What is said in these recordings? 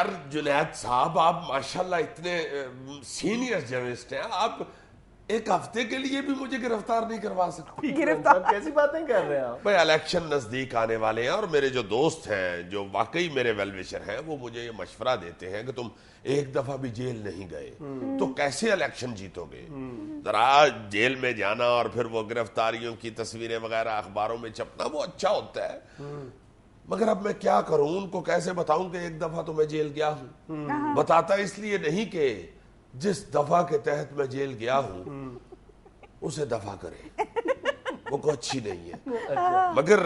یار جنید صاحب آپ ماشاءاللہ اتنے سینئر جرنلسٹ ہیں, آپ ایک ہفتے کے لیے بھی مجھے گرفتار نہیں کروا سکتے. گرفتار کیسی باتیں کر رہے ہیں آپ؟ بھائی الیکشن نزدیک آنے والے ہیں اور میرے جو دوست ہیں جو واقعی میرے ویل وشر ہیں وہ مجھے یہ مشورہ دیتے ہیں کہ تم ایک دفعہ بھی جیل نہیں گئے تو کیسے الیکشن جیتو گے. ذرا جیل میں جانا اور پھر وہ گرفتاریوں کی تصویریں وغیرہ اخباروں میں چھپنا وہ اچھا ہوتا ہے, مگر اب میں کیا کروں, ان کو کیسے بتاؤں کہ ایک دفعہ تو میں جیل گیا ہوں. بتاتا اس لیے نہیں کہ جس دفعہ کے تحت میں جیل گیا ہوں اسے دفعہ کرے, وہ کوئی اچھی نہیں ہے. مگر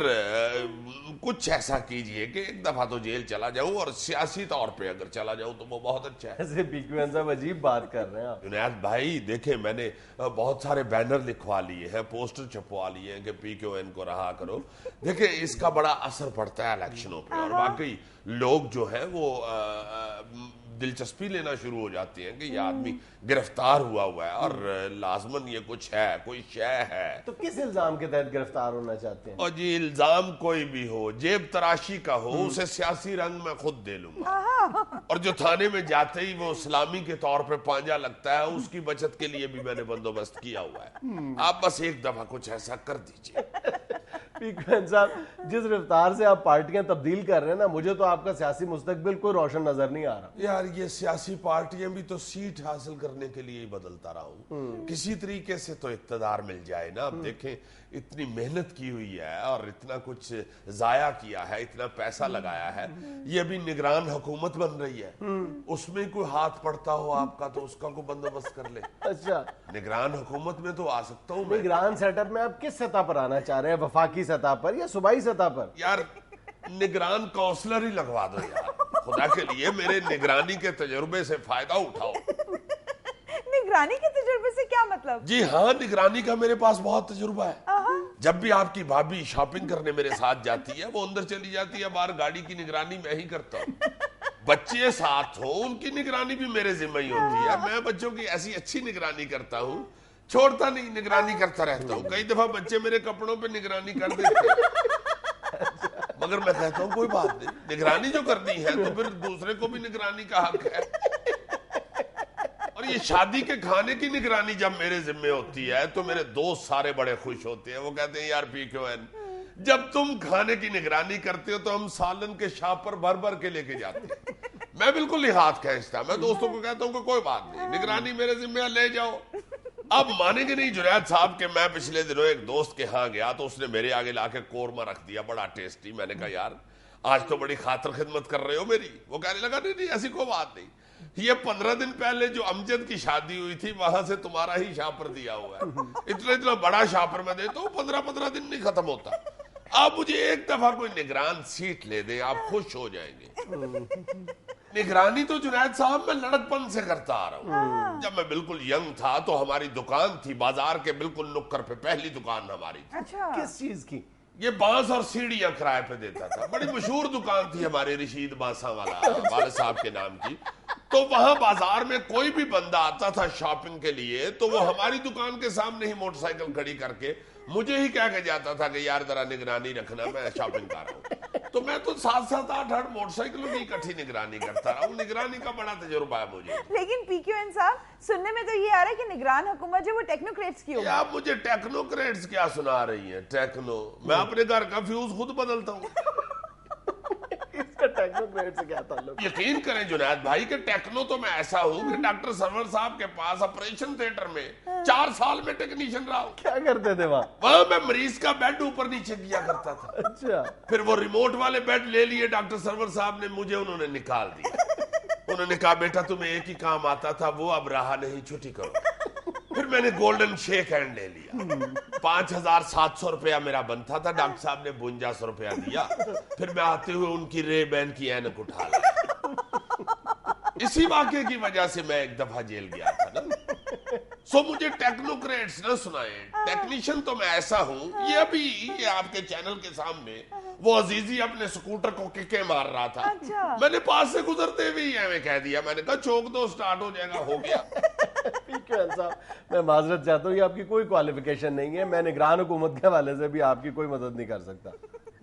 کچھ ایسا کیجئے کہ ایک دفعہ تو جیل چلا جاؤں, اور سیاسی طور پہ اگر چلا جاؤں تو وہ بہت اچھا ہے. ایسے پی کیو این صاحب عجیب بات کر رہے ہیں آپ. جنید بھائی دیکھیں میں نے بہت سارے بینر لکھوا لیے ہیں, پوسٹر چھپوا لیے ہیں کہ پی کیو این کو رہا کرو. دیکھیں اس کا بڑا اثر پڑتا ہے الیکشنوں پہ, اور واقعی لوگ جو ہیں وہ دلچسپی لینا شروع ہو جاتے ہیں کہ یہ آدمی گرفتار ہوا ہے اور لازماً یہ کچھ ہے, کوئی شے ہے. تو کس الزام کے تحت گرفتار ہونا چاہتے ہیں؟ اور جی الزام کوئی بھی ہو, جیب تراشی کا ہو, اسے سیاسی رنگ میں خود دے لوں گا. اور جو تھانے میں جاتے ہی وہ اسلامی کے طور پہ پانجا لگتا ہے, اس کی بچت کے لیے بھی میں نے بندوبست کیا ہوا ہے. آپ بس ایک دفعہ کچھ ایسا کر دیجئے. پی کیو این صاحب جس رفتار سے آپ پارٹیاں تبدیل کر رہے ہیں نا, مجھے تو آپ کا سیاسی مستقبل کوئی روشن نظر نہیں آ رہا. یار یہ سیاسی پارٹیاں بھی تو سیٹ حاصل کرنے کے لیے ہی بدلتا رہا ہوں, کسی طریقے سے تو اقتدار مل جائے نا. اب دیکھیں اتنی محنت کی ہوئی ہے اور اتنا کچھ ضائع کیا ہے, اتنا پیسہ لگایا ہے, یہ ابھی نگران حکومت بن رہی ہے, اس میں کوئی ہاتھ پڑتا ہو آپ کا تو اس کا کوئی بندوبست کر لے. اچھا نگران حکومت میں تو آ سکتا ہوں میں. نگران سیٹ اپ میں آپ کس سطح پر آنا چاہ رہے ہیں, وفاقی سطح پر یا صوبائی سطح پر؟ یار نگران کونسلر ہی لگوا دو یار, خدا کے لیے میرے نگرانی کے تجربے سے فائدہ اٹھاؤ. نگرانی کے تجربے سے کیا مطلب؟ جی ہاں نگرانی کا میرے پاس بہت تجربہ ہے. جب بھی آپ کی بھابھی شاپنگ کرنے میرے ساتھ جاتی ہے, وہ اندر چلی جاتی ہے, باہر گاڑی کی نگرانی میں ہی کرتا ہوں. بچے ساتھ ہوں ان کی نگرانی بھی میرے ذمہ ہی ہوتی ہے. میں بچوں کی ایسی اچھی نگرانی کرتا ہوں, چھوڑتا نہیں, نگرانی کرتا رہتا ہوں. کئی دفعہ بچے میرے کپڑوں پہ نگرانی کر دیتے ہیں, مگر میں کہتا ہوں کوئی بات نہیں, نگرانی جو کرنی ہے تو پھر دوسرے کو بھی نگرانی کا حق ہے. اور یہ شادی کے کھانے کی نگرانی جب میرے ذمہ ہوتی ہے تو میرے دوست سارے بڑے خوش ہوتے ہیں. وہ کہتے ہیں یار پی کیو این جب تم کھانے کی نگرانی کرتے ہو تو ہم سالن کے شاپ پر بھر بھر کے لے کے جاتے ہیں. میں بالکل نہیں ہاتھ کھینچتا, میں دوستوں کو کہتا ہوں کہ کوئی بات نہیں, نگرانی میرے ذمہ ہے, لے جاؤ. اب مانیں گے نہیں جنید صاحب کہ میں پچھلے دنوں ایک دوست کے ہاں گیا تو اس نے میرے آگے لا کے قورمہ رکھ دیا, بڑا ٹیسٹی. میں نے کہا یار آج تو بڑی خاطر خدمت کر رہے ہو میری. وہ کہنے لگا نہیں ایسی کوئی بات نہیں, یہ 15 دن پہلے جو امجد کی شادی ہوئی تھی وہاں سے تمہارا ہی شاپر دیا ہوا ہے. اتنا بڑا شاپر میں دیتا ہوں, 15 دن نہیں ختم ہوتا. آپ مجھے ایک دفعہ کوئی نگران سیٹ لے دیں, آپ خوش ہو جائیں گے. نگرانی تو جنید صاحب میں لڑکپن سے کرتا آ رہا ہوں. جب میں بالکل ینگ تھا تو ہماری دکان تھی بازار کے بالکل نکر پہ, پہلی دکان ہماری تھی. کس چیز کی؟ یہ بانس اور سیڑھیاں کرائے پہ دیتا تھا. بڑی مشہور دکان تھی ہمارے رشید بانساں والا, والد صاحب کے نام کی. تو وہاں بازار میں کوئی بھی بندہ آتا تھا شاپنگ کے لیے تو وہ ہماری دکان کے سامنے ہی موٹر سائیکل کھڑی کر کے مجھے ہی کہہ کے جاتا تھا کہ یار ذرا نگرانی رکھنا, میں شاپنگ کر رہا ہوں. تو میں تو 7-7 8 موٹر سائیکلوں کی اکٹھی نگرانی کرتا رہا ہوں. نگرانی کا بڑا تجربہ ہے مجھے. لیکن پی کیو این صاحب سننے میں تو یہ آ رہا ہے کہ نگران حکومت جو وہ ٹیکنوکریٹس کی ہوگی. آپ مجھے ٹیکنوکریٹس کیا سنا رہی ہیں؟ ٹیکنو, میں اپنے گھر کا فیوز خود بدلتا ہوں. اس کا ٹیکنوکریٹ سے کیا تعلق؟ یقین کریں جنید بھائی کہ ٹیکنو تو میں ایسا ہوں کہ ڈاکٹر سرور صاحب کے پاس آپریشن تھیٹر میں 4 سال میں ٹیکنیشین رہا ہوں. کیا کرتے تھے وہاں؟ وہاں میں مریض کا بیڈ اوپر نیچے کیا کرتا تھا. اچھا. پھر وہ ریموٹ والے بیڈ لے لیے ڈاکٹر سرور صاحب نے, مجھے انہوں نے نکال دیا. انہوں نے کہا بیٹا تمہیں ایک ہی کام آتا تھا, وہ اب رہا نہیں, چھٹی کرو. پھر میں نے گولڈن شیک ہینڈ لے لیا. 5,700 روپیہ میرا بنتا تھا, ڈاکٹر صاحب نے 5200 روپیہ دیا. پھر میں آتے ہوئے ان کی رے بین کی اینک اٹھا لی. اسی واقعے کی وجہ سے میں ایک دفعہ جیل گیا تھا نا. سو مجھے ٹیکنوکریٹس نہ سنائیں, ٹیکنیشین تو میں ایسا ہوں. یہ ابھی یہ آپ کے چینل کے سامنے وہ عزیزی اپنے سکوٹر کو ککے مار رہا تھا. میں نے پاس سے گزرتے ہوئے ہی ہمیں کہہ دیا, میں نے کہا چوک دو, سٹارٹ ہو جائے گا. ہو گیا. میں معذرت چاہتا ہوں, یہ آپ کی کوئی کوالیفیکیشن نہیں ہے. میں نگران حکومت کے حوالے سے بھی آپ کی کوئی مدد نہیں کر سکتا.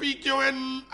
PQN